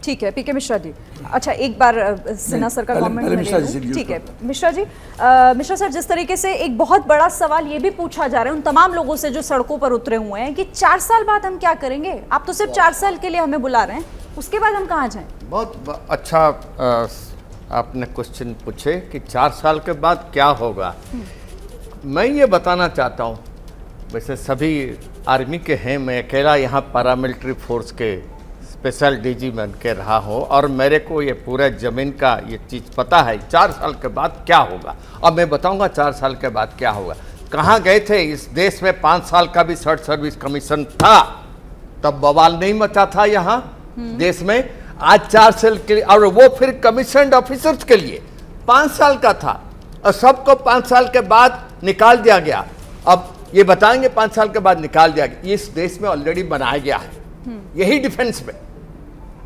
ठीक है पीके मिश्रा जी। अच्छा एक बार सिन्हा सर का कमेंट मैं ले लूं। ठीक है मिश्रा जी। मिश्रा सर, जिस तरीके से एक बहुत बड़ा सवाल ये भी पूछा जा रहा है उन तमाम लोगों से जो सड़कों पर उतरे हुए हैं कि 4 साल बाद हम क्या करेंगे? आप तो सिर्फ 4 साल के लिए हमें बुला रहे हैं, उसके बाद हम कहाँ जाएं? बहुत अच्छा आपने क्वेश्चन पूछे कि 4 साल के बाद क्या होगा। मैं ये बताना चाहता हूँ, वैसे सभी आर्मी के हैं, मैं अकेला यहाँ पैरामिलिट्री फोर्स के स्पेशल डीजी बन के रहा हूँ और मेरे को ये पूरा ज़मीन का ये चीज़ पता है 4 साल के बाद क्या होगा। अब मैं बताऊँगा 4 साल के बाद क्या होगा। कहाँ गए थे? इस देश में 5 साल का भी सर्विस कमीशन था, तब बवाल नहीं मचा था यहाँ देश में। आज 4 साल के लिए, और वो फिर कमीशन्ड ऑफिसर्स के लिए 5 साल का था और सबको 5 साल के बाद निकाल दिया गया। अब ये बताएंगे 5 साल के बाद निकाल दिया गया, इस देश में ऑलरेडी बनाया गया है यही डिफेंस में।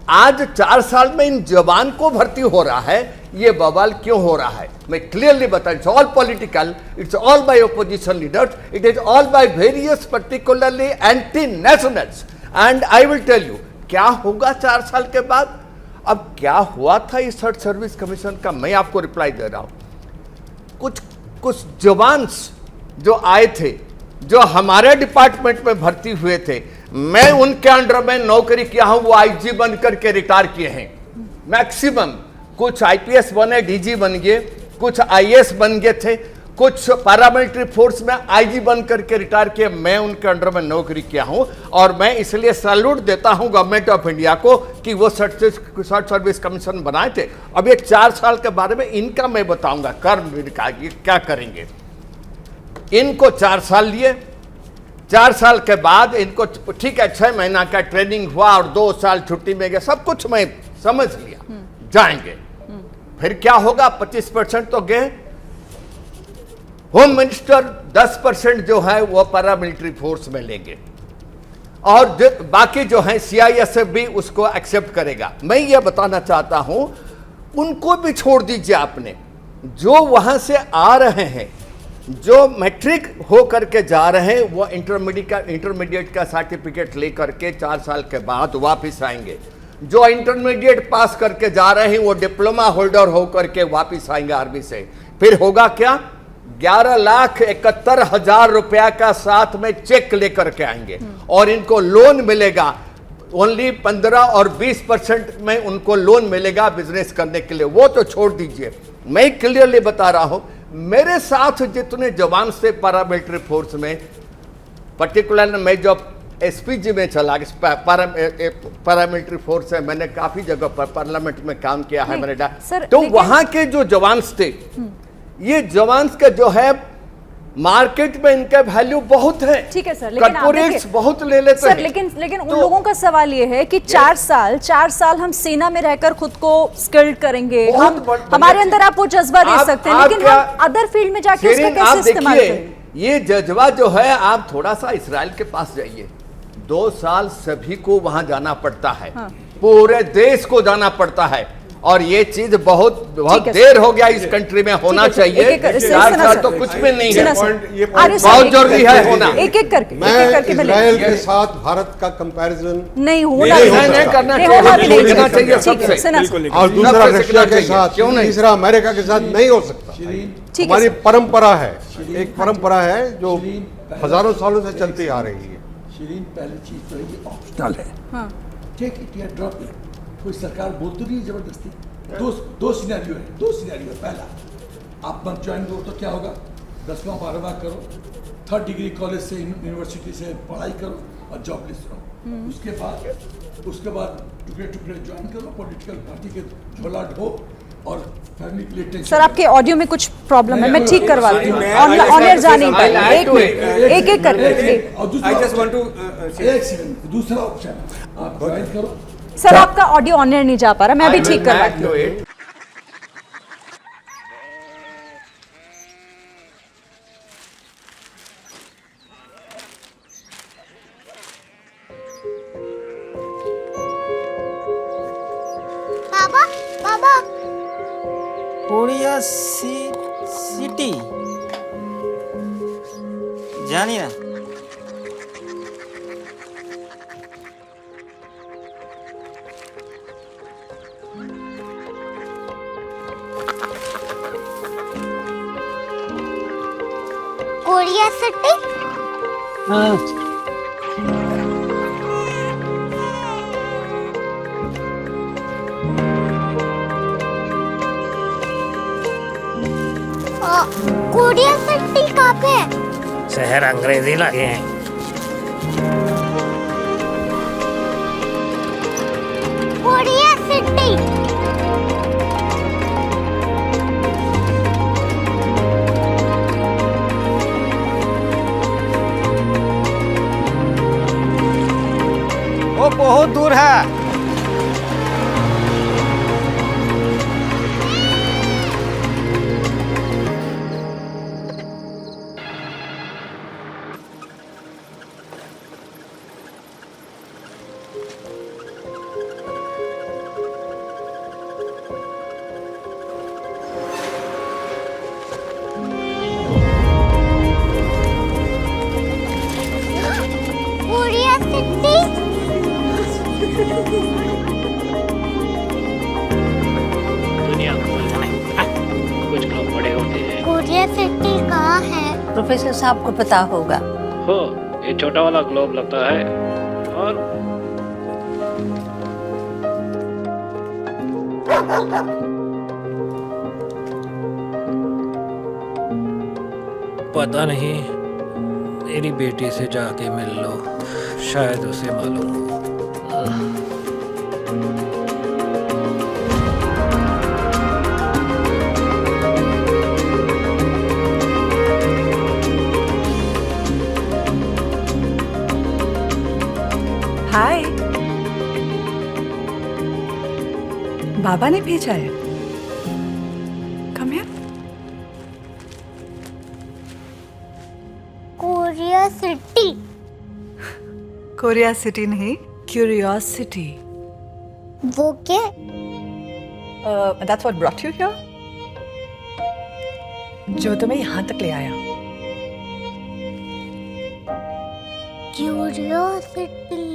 आज 4 साल में इन जवान को भर्ती हो रहा है, ये बवाल क्यों हो रहा है मैं क्लियरली बता। It's all political, it's all by opposition leaders, it is all by various particularly anti nationals. And I will tell you क्या होगा 4 साल के बाद। अब क्या हुआ था इस सर्विस कमीशन का, मैं आपको रिप्लाई दे रहा हूं। कुछ जवान जो आए थे, जो हमारे डिपार्टमेंट में भर्ती हुए थे, मैं उनके अंडर में नौकरी किया हूं, वो आईजी बन करके रिटायर किए हैं मैक्सिमम। कुछ आईपीएस बने, डीजी बन गए, कुछ आईएएस बन गए थे, कुछ पैरामिलिट्री फोर्स में आईजी बन करके रिटायर किए। मैं उनके अंडर में नौकरी किया हूं और मैं इसलिए सैल्यूट देता हूं गवर्नमेंट ऑफ इंडिया को कि वो सर्विस कमीशन बनाए थे। अब ये 4 साल के बारे में इनका मैं बताऊंगा कर्मवीर का क्या करेंगे। इनको 4 साल लिए, 4 साल के बाद इनको ठीक है 6 महीना का ट्रेनिंग हुआ और 2 साल छुट्टी में गए, सब कुछ मैं समझ लिया, जाएंगे। फिर क्या होगा? 25% तो गए। होम मिनिस्टर 10% जो है वो पैरामिलिट्री फोर्स में लेंगे और बाकी जो है सीआईएसएफ भी उसको एक्सेप्ट करेगा। मैं ये बताना चाहता हूं उनको भी छोड़ दीजिए आपने, जो वहां से आ रहे हैं, जो मैट्रिक हो करके जा रहे हैं, वो इंटरमीडिएट का सर्टिफिकेट लेकर के 4 साल के बाद वापस आएंगे। जो इंटरमीडिएट पास करके जा रहे हैं वो डिप्लोमा होल्डर होकर के वापस आएंगे आर्मी से। फिर होगा क्या? 11,71,000 रुपया का साथ में चेक लेकर के आएंगे और इनको लोन मिलेगा। ओनली 15 और 20% में उनको लोन मिलेगा बिजनेस करने के लिए। वो तो छोड़ दीजिए, मैं क्लियरली बता रहा हूं, मेरे साथ जितने जवान से पैरामिलिट्री फोर्स में, पर्टिकुलर मैं जब एसपीजी में चला, पैरामिलिट्री फोर्स है, मैंने काफी जगह पर पार्लियामेंट में काम किया है मैंने, तो वहां के जो जवान थे, ये जवान का जो है मार्केट में इनका वैल्यू बहुत है। ठीक है सर, लेकिन कॉर्पोरेट्स बहुत ले लेते सर, हैं। लेकिन उन लोगों का सवाल ये है कि 4 साल हम सेना में रहकर खुद को स्किल्ड करेंगे, हमारे अंदर आप वो जज्बा दे सकते हैं, लेकिन हम अदर फील्ड में जाके उसका कैसे इस्तेमाल करेंगे? ये जज्बा जो है, आप थोड़ा सा इजराइल के पास जाइए, 2 साल सभी को वहां जाना पड़ता है। हाँ। पूरे देश को जाना पड़ता है और ये चीज बहुत देर हो गया इस कंट्री में होना चाहिए। 4 साल तो कुछ भी नहीं है, बहुत जरूरी है होना। एक एक करके इजराइल के साथ भारत का कंपैरिजन नहीं करना चाहिए, और दूसरा रशिया के साथ, क्यों नहीं, तीसरा अमेरिका के साथ नहीं हो सकता। हमारी परंपरा है, एक परंपरा है जो हजारों सालों से चलती आ रही है। शिरीन, पहली चीज तो ये ऑप्शनल है, टेक इट या ड्रॉप इट। कोई सरकार बोल तो नहीं जबरदस्ती। दो सिनेरियो है। पहला, आप मत ज्वाइन करो तो क्या होगा? 10वां 12वां करो, 3rd डिग्री कॉलेज से, यूनिवर्सिटी से पढ़ाई करो और जॉबलेस रहो। उसके बाद टुकड़े ज्वाइन करो, पॉलिटिकल पार्टी के झोला ढो और फैमिली के लिए। सर, आपके ऑडियो में कुछ प्रॉब्लम है, मैं ठीक करवाती हूँ। ऑनलाइन जा नहीं पाएगा, एक करके। दूसरा ऑप्शन, आप ज्वाइन करो। सर, आपका ऑडियो ऑन एयर नहीं जा पा रहा, मैं अभी ठीक करवाती हूँ। बाबा उड़िया सिटी जानी ना, कोरिया सिटी। कोरिया सिटी कहाँ पे है? शहर अंग्रेजी लगे हैं। Korea city. वो बहुत दूर है। Korea city. दुनिया कुछ लोग बड़े होते हैं। कोरिया सिटी कहाँ है? प्रोफेसर साहब को पता होगा। हो, ये छोटा वाला ग्लोब लगता है। और पता नहीं, मेरी बेटी से जाके मिल लो, शायद उसे मालूम हो। हाय, बाबा ने भेजा है। Come here. Korea city. Korea city नहीं, क्यूरियोसिटी। वो क्या? That's what brought you here? जो तुम्हें यहाँ तक ले आया। क्यूरियोसिटी।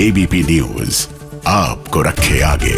एबीपी न्यूज आपको रखे आगे।